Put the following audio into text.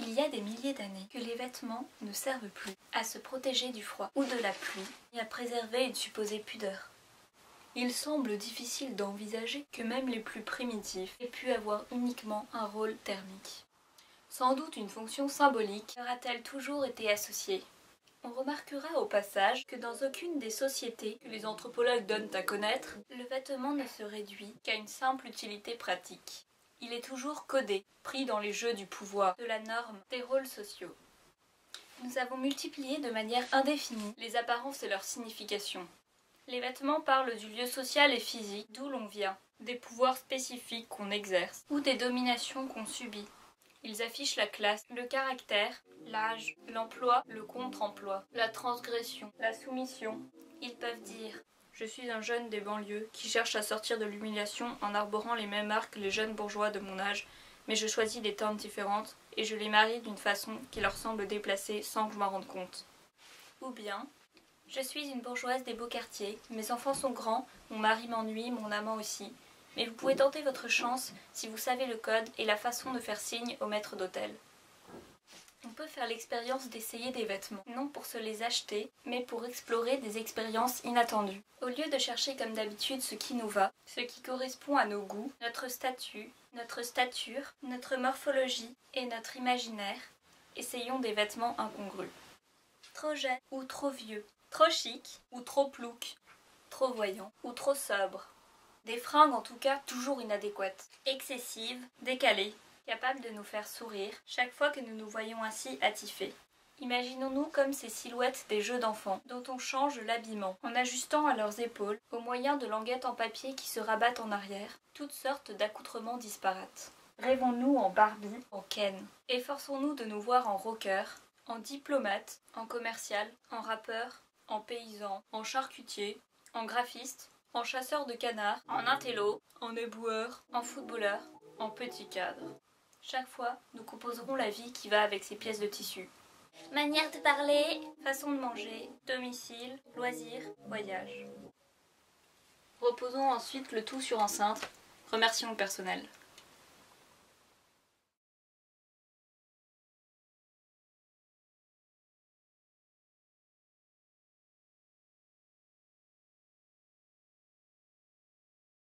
Il y a des milliers d'années que les vêtements ne servent plus à se protéger du froid ou de la pluie et à préserver une supposée pudeur. Il semble difficile d'envisager que même les plus primitifs aient pu avoir uniquement un rôle thermique. Sans doute une fonction symbolique leur a-t-elle toujours été associée. On remarquera au passage que dans aucune des sociétés que les anthropologues donnent à connaître, le vêtement ne se réduit qu'à une simple utilité pratique. Il est toujours codé, pris dans les jeux du pouvoir, de la norme, des rôles sociaux. Nous avons multiplié de manière indéfinie les apparences et leur signification. Les vêtements parlent du lieu social et physique d'où l'on vient, des pouvoirs spécifiques qu'on exerce ou des dominations qu'on subit. Ils affichent la classe, le caractère, l'âge, l'emploi, le contre-emploi, la transgression, la soumission. Ils peuvent dire « Je suis un jeune des banlieues qui cherche à sortir de l'humiliation en arborant les mêmes arts que les jeunes bourgeois de mon âge, mais je choisis des teintes différentes et je les marie d'une façon qui leur semble déplacée sans que je m'en rende compte. » Ou bien « Je suis une bourgeoise des beaux quartiers, mes enfants sont grands, mon mari m'ennuie, mon amant aussi. » Mais vous pouvez tenter votre chance si vous savez le code et la façon de faire signe au maître d'hôtel. On peut faire l'expérience d'essayer des vêtements, non pour se les acheter, mais pour explorer des expériences inattendues. Au lieu de chercher comme d'habitude ce qui nous va, ce qui correspond à nos goûts, notre statut, notre stature, notre morphologie et notre imaginaire, essayons des vêtements incongrus. Trop jeune ou trop vieux, trop chic ou trop plouc, trop voyant ou trop sobre. Des fringues en tout cas toujours inadéquates, excessives, décalées, capables de nous faire sourire chaque fois que nous nous voyons ainsi attifés. Imaginons-nous comme ces silhouettes des jeux d'enfants dont on change l'habillement en ajustant à leurs épaules, au moyen de languettes en papier qui se rabattent en arrière, toutes sortes d'accoutrements disparates. Rêvons-nous en Barbie, en Ken. Efforçons-nous de nous voir en rocker, en diplomate, en commercial, en rappeur, en paysan, en charcutier, en graphiste, en chasseur de canards, en intello, en éboueur, en footballeur, en petit cadre. Chaque fois, nous composerons la vie qui va avec ces pièces de tissu. Manière de parler, façon de manger, domicile, loisirs, voyage. Reposons ensuite le tout sur un cintre. Remercions le personnel.